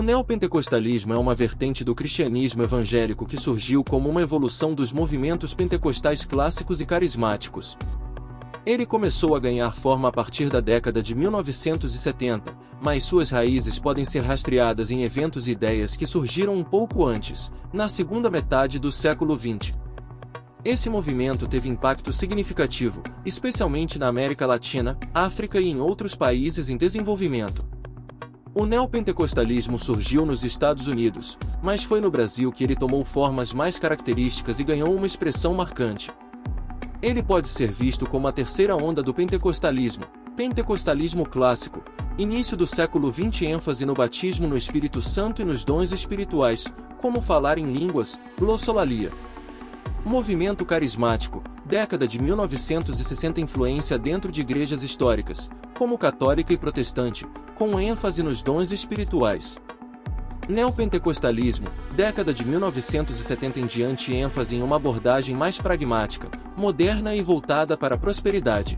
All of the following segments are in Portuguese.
neopentecostalismo é uma vertente do cristianismo evangélico que surgiu como uma evolução dos movimentos pentecostais clássicos e carismáticos. Ele começou a ganhar forma a partir da década de 1970, mas suas raízes podem ser rastreadas em eventos e ideias que surgiram um pouco antes, na segunda metade do século XX. Esse movimento teve impacto significativo, especialmente na América Latina, África e em outros países em desenvolvimento. O neopentecostalismo surgiu nos Estados Unidos, mas foi no Brasil que ele tomou formas mais características e ganhou uma expressão marcante. Ele pode ser visto como a terceira onda do pentecostalismo clássico, início do século XX, ênfase no batismo no Espírito Santo e nos dons espirituais, como falar em línguas, glossolalia. Movimento carismático, década de 1960, influência dentro de igrejas históricas, como católica e protestante, com ênfase nos dons espirituais. Neopentecostalismo, década de 1970 em diante, ênfase em uma abordagem mais pragmática, moderna e voltada para a prosperidade.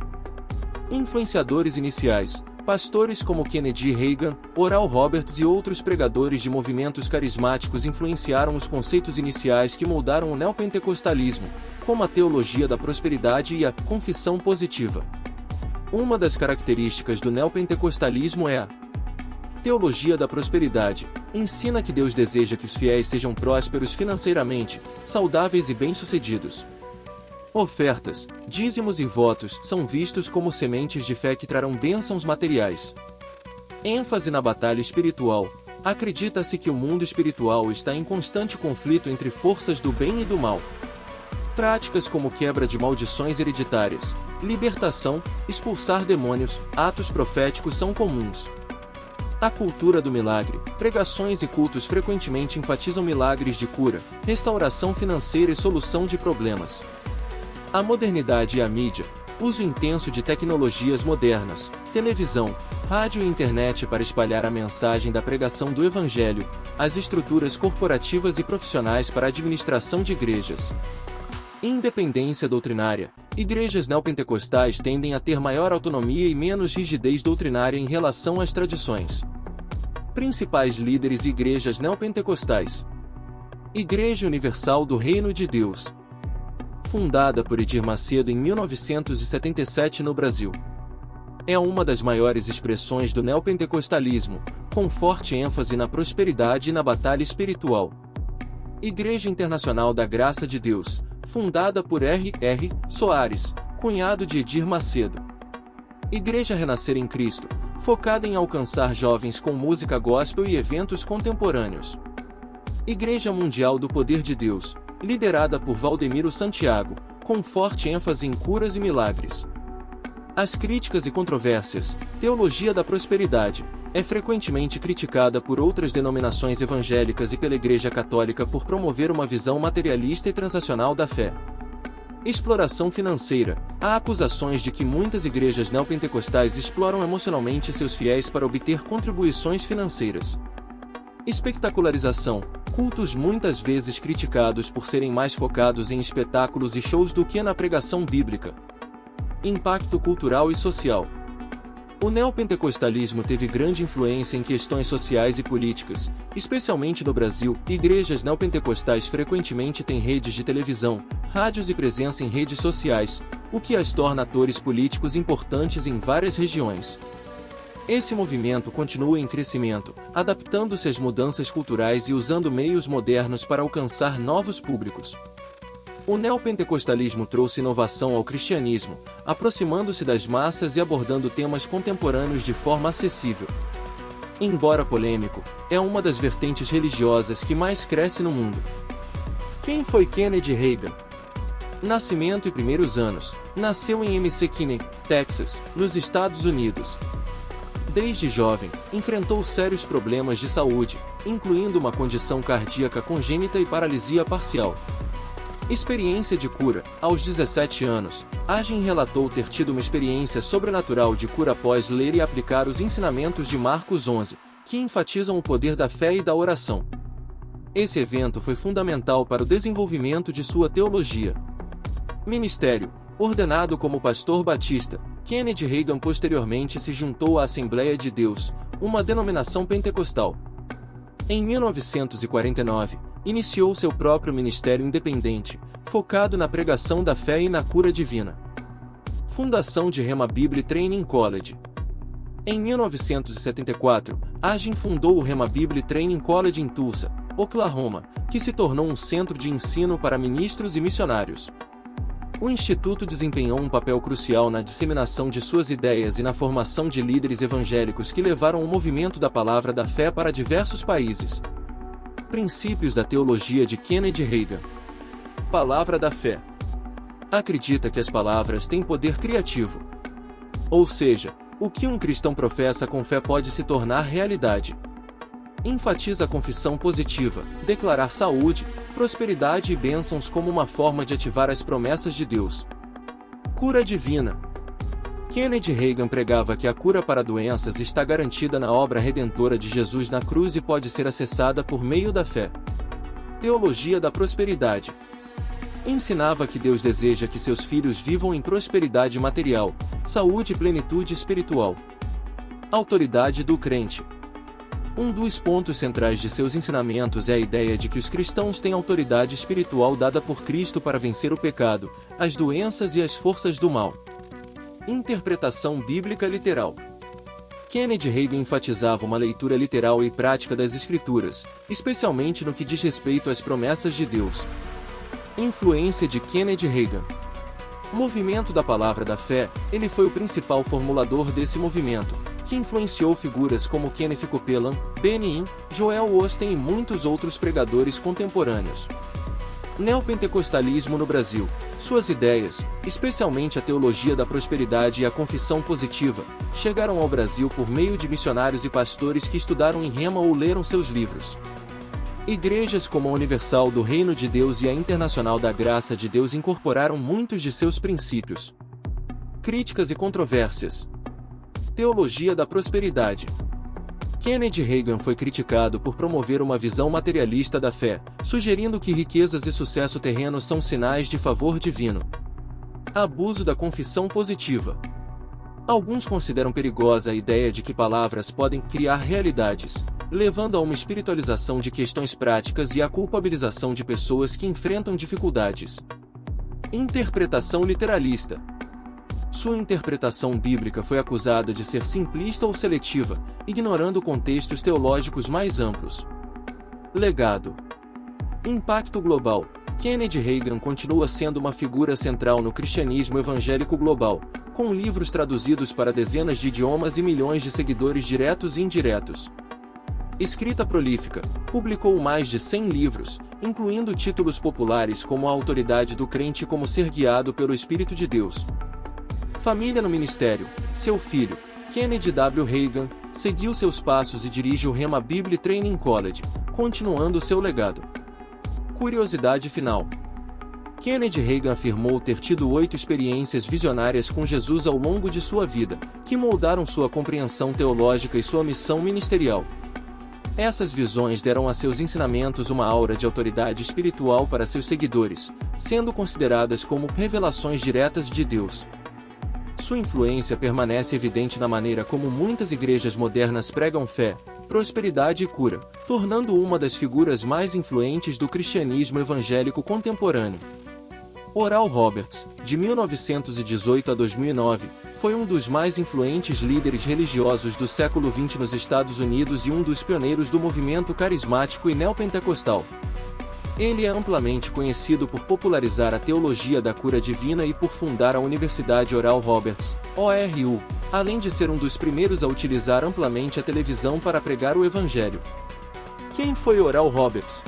Influenciadores iniciais, pastores como Kennedy Reagan, Oral Roberts e outros pregadores de movimentos carismáticos influenciaram os conceitos iniciais que moldaram o neopentecostalismo, como a teologia da prosperidade e a confissão positiva. Uma das características do neopentecostalismo é a teologia da prosperidade. Ensina que Deus deseja que os fiéis sejam prósperos financeiramente, saudáveis e bem-sucedidos. Ofertas, dízimos e votos são vistos como sementes de fé que trarão bênçãos materiais. ênfase na batalha espiritual. Acredita-se que o mundo espiritual está em constante conflito entre forças do bem e do mal. Práticas como quebra de maldições hereditárias, libertação, expulsar demônios, atos proféticos são comuns. A cultura do milagre. Pregações e cultos frequentemente enfatizam milagres de cura, restauração financeira e solução de problemas. A modernidade e a mídia. Uso intenso de tecnologias modernas, televisão, rádio e internet para espalhar a mensagem da pregação do Evangelho, as estruturas corporativas e profissionais para a administração de igrejas. Independência doutrinária. Igrejas neopentecostais tendem a ter maior autonomia e menos rigidez doutrinária em relação às tradições. Principais líderes e igrejas neopentecostais. Igreja Universal do Reino de Deus. Fundada por Edir Macedo em 1977 no Brasil. É uma das maiores expressões do neopentecostalismo, com forte ênfase na prosperidade e na batalha espiritual. Igreja Internacional da Graça de Deus, fundada por R.R. Soares, cunhado de Edir Macedo. Igreja Renascer em Cristo, focada em alcançar jovens com música gospel e eventos contemporâneos. Igreja Mundial do Poder de Deus, liderada por Valdemiro Santiago, com forte ênfase em curas e milagres. As críticas e controvérsias. Teologia da prosperidade. É frequentemente criticada por outras denominações evangélicas e pela Igreja Católica por promover uma visão materialista e transacional da fé. Exploração financeira. Há acusações de que muitas igrejas neopentecostais exploram emocionalmente seus fiéis para obter contribuições financeiras. Espetacularização. Cultos muitas vezes criticados por serem mais focados em espetáculos e shows do que na pregação bíblica. Impacto cultural e social. O neopentecostalismo teve grande influência em questões sociais e políticas, especialmente no Brasil. Igrejas neopentecostais frequentemente têm redes de televisão, rádios e presença em redes sociais, o que as torna atores políticos importantes em várias regiões. Esse movimento continua em crescimento, adaptando-se às mudanças culturais e usando meios modernos para alcançar novos públicos. O neopentecostalismo trouxe inovação ao cristianismo, aproximando-se das massas e abordando temas contemporâneos de forma acessível. Embora polêmico, é uma das vertentes religiosas que mais cresce no mundo. Quem foi Kennedy Reagan? Nascimento e primeiros anos. Nasceu em McKinney, Texas, nos Estados Unidos. Desde jovem, enfrentou sérios problemas de saúde, incluindo uma condição cardíaca congênita e paralisia parcial. Experiência de cura. Aos 17 anos, Agin relatou ter tido uma experiência sobrenatural de cura após ler e aplicar os ensinamentos de Marcos 11, que enfatizam o poder da fé e da oração. Esse evento foi fundamental para o desenvolvimento de sua teologia. Ministério. Ordenado como pastor batista, Kennedy Reagan posteriormente se juntou à Assembleia de Deus, uma denominação pentecostal. Em 1949, iniciou seu próprio ministério independente, focado na pregação da fé e na cura divina. Fundação de Rhema Bible Training College. Em 1974, Agin fundou o Rhema Bible Training College em Tulsa, Oklahoma, que se tornou um centro de ensino para ministros e missionários. O Instituto desempenhou um papel crucial na disseminação de suas ideias e na formação de líderes evangélicos que levaram o movimento da palavra da fé para diversos países. Princípios da teologia de Kennedy Reagan. Palavra da fé. Acredita que as palavras têm poder criativo. Ou seja, o que um cristão professa com fé pode se tornar realidade. Enfatiza a confissão positiva, declarar saúde, prosperidade e bênçãos como uma forma de ativar as promessas de Deus. Cura divina. Kennedy Reagan pregava que a cura para doenças está garantida na obra redentora de Jesus na cruz e pode ser acessada por meio da fé. Teologia da prosperidade. Ensinava que Deus deseja que seus filhos vivam em prosperidade material, saúde e plenitude espiritual. Autoridade do crente. Um dos pontos centrais de seus ensinamentos é a ideia de que os cristãos têm autoridade espiritual dada por Cristo para vencer o pecado, as doenças e as forças do mal. Interpretação bíblica literal. Kennedy Reagan enfatizava uma leitura literal e prática das Escrituras, especialmente no que diz respeito às promessas de Deus. Influência de Kennedy Reagan. Movimento da Palavra da Fé, ele foi o principal formulador desse movimento, que influenciou figuras como Kenneth Copeland, Benny Hinn, Joel Osteen e muitos outros pregadores contemporâneos. Neopentecostalismo no Brasil. Suas ideias, especialmente a teologia da prosperidade e a confissão positiva, chegaram ao Brasil por meio de missionários e pastores que estudaram em Rhema ou leram seus livros. Igrejas como a Universal do Reino de Deus e a Internacional da Graça de Deus incorporaram muitos de seus princípios. Críticas e controvérsias. Teologia da prosperidade. Kennedy Reagan foi criticado por promover uma visão materialista da fé, sugerindo que riquezas e sucesso terreno são sinais de favor divino. Abuso da confissão positiva. Alguns consideram perigosa a ideia de que palavras podem criar realidades, levando a uma espiritualização de questões práticas e a culpabilização de pessoas que enfrentam dificuldades. Interpretação literalista. Sua interpretação bíblica foi acusada de ser simplista ou seletiva, ignorando contextos teológicos mais amplos. Legado. Impacto global. Kennedy Reagan continua sendo uma figura central no cristianismo evangélico global, com livros traduzidos para dezenas de idiomas e milhões de seguidores diretos e indiretos. Escrita prolífica, publicou mais de 100 livros, incluindo títulos populares como A Autoridade do Crente e Como Ser Guiado pelo Espírito de Deus. Família no ministério. Seu filho, Kennedy W. Reagan, seguiu seus passos e dirige o Rhema Bible Training College, continuando seu legado. Curiosidade final. Kennedy Reagan afirmou ter tido 8 experiências visionárias com Jesus ao longo de sua vida, que moldaram sua compreensão teológica e sua missão ministerial. Essas visões deram a seus ensinamentos uma aura de autoridade espiritual para seus seguidores, sendo consideradas como revelações diretas de Deus. Sua influência permanece evidente na maneira como muitas igrejas modernas pregam fé, prosperidade e cura, tornando uma das figuras mais influentes do cristianismo evangélico contemporâneo. Oral Roberts, de 1918 a 2009, foi um dos mais influentes líderes religiosos do século XX nos Estados Unidos e um dos pioneiros do movimento carismático e neopentecostal. Ele é amplamente conhecido por popularizar a teologia da cura divina e por fundar a Universidade Oral Roberts, ORU, além de ser um dos primeiros a utilizar amplamente a televisão para pregar o Evangelho. Quem foi Oral Roberts?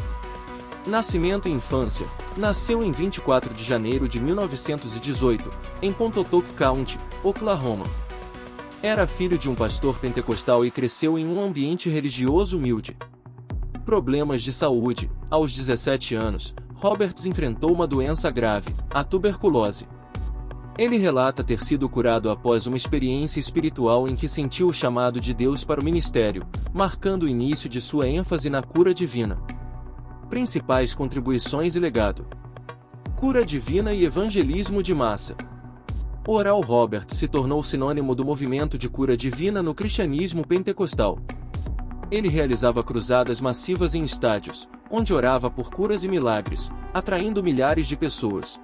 Nascimento e infância. Nasceu em 24 de janeiro de 1918, em Pontotoc County, Oklahoma. Era filho de um pastor pentecostal e cresceu em um ambiente religioso humilde. Problemas de saúde. Aos 17 anos, Roberts enfrentou uma doença grave, a tuberculose. Ele relata ter sido curado após uma experiência espiritual em que sentiu o chamado de Deus para o ministério, marcando o início de sua ênfase na cura divina. Principais contribuições e legado. Cura divina e evangelismo de massa. Oral Roberts se tornou sinônimo do movimento de cura divina no cristianismo pentecostal. Ele realizava cruzadas massivas em estádios, onde orava por curas e milagres, atraindo milhares de pessoas.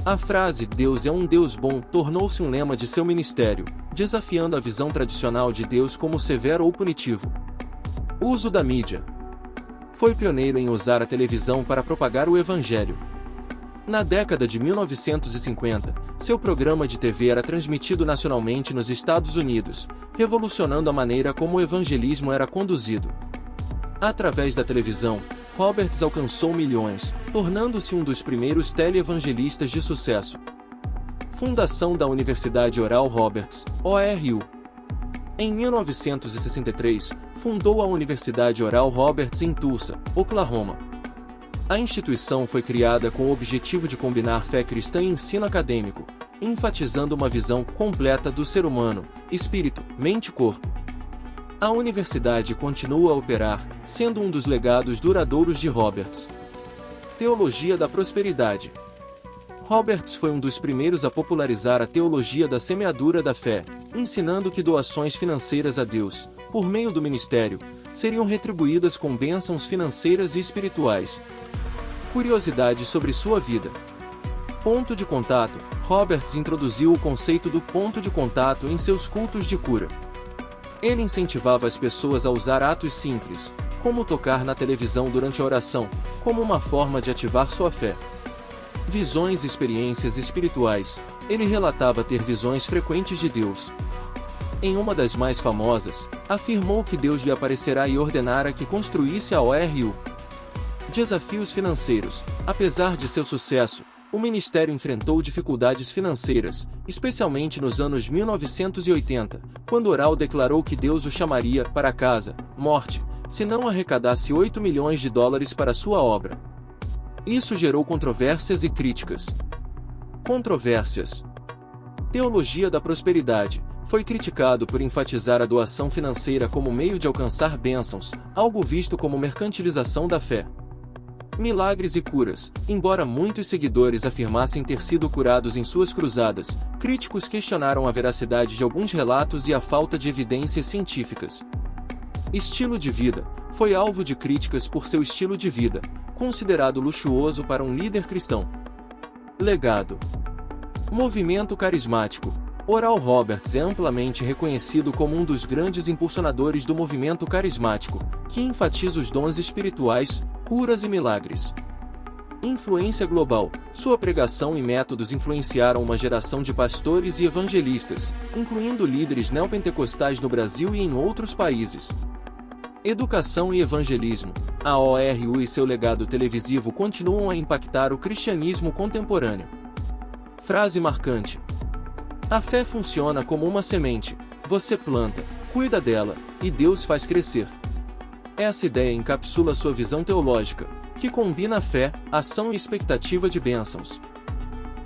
A frase "Deus é um Deus bom" tornou-se um lema de seu ministério, desafiando a visão tradicional de Deus como severo ou punitivo. Uso da mídia. Foi pioneiro em usar a televisão para propagar o Evangelho. Na década de 1950, seu programa de TV era transmitido nacionalmente nos Estados Unidos, revolucionando a maneira como o evangelismo era conduzido. Através da televisão, Roberts alcançou milhões, tornando-se um dos primeiros televangelistas de sucesso. Fundação da Universidade Oral Roberts, ORU. Em 1963, fundou a Universidade Oral Roberts em Tulsa, Oklahoma. A instituição foi criada com o objetivo de combinar fé cristã e ensino acadêmico, enfatizando uma visão completa do ser humano, espírito, mente e corpo. A universidade continua a operar, sendo um dos legados duradouros de Roberts. Teologia da prosperidade. Roberts foi um dos primeiros a popularizar a teologia da semeadura da fé, ensinando que doações financeiras a Deus, por meio do ministério, seriam retribuídas com bênçãos financeiras e espirituais. Curiosidade sobre sua vida. Ponto de contato. Roberts introduziu o conceito do ponto de contato em seus cultos de cura. Ele incentivava as pessoas a usar atos simples, como tocar na televisão durante a oração, como uma forma de ativar sua fé. Visões e experiências espirituais. Ele relatava ter visões frequentes de Deus. Em uma das mais famosas, afirmou que Deus lhe aparecerá e ordenara que construísse a ORU. Desafios financeiros. Apesar de seu sucesso, o ministério enfrentou dificuldades financeiras, especialmente nos anos 1980, quando Oral declarou que Deus o chamaria para casa, morte, se não arrecadasse $8 milhões para sua obra. Isso gerou controvérsias e críticas. Controvérsias. Teologia da prosperidade. Foi criticado por enfatizar a doação financeira como meio de alcançar bênçãos, algo visto como mercantilização da fé. Milagres e curas. Embora muitos seguidores afirmassem ter sido curados em suas cruzadas, críticos questionaram a veracidade de alguns relatos e a falta de evidências científicas. Estilo de vida. Foi alvo de críticas por seu estilo de vida, considerado luxuoso para um líder cristão. Legado. Movimento carismático. Oral Roberts é amplamente reconhecido como um dos grandes impulsionadores do movimento carismático, que enfatiza os dons espirituais, curas e milagres. Influência global. Sua pregação e métodos influenciaram uma geração de pastores e evangelistas, incluindo líderes neopentecostais no Brasil e em outros países. Educação e evangelismo. A ORU e seu legado televisivo continuam a impactar o cristianismo contemporâneo. Frase marcante. A fé funciona como uma semente. Você planta, cuida dela, e Deus faz crescer. Essa ideia encapsula sua visão teológica, que combina fé, ação e expectativa de bênçãos.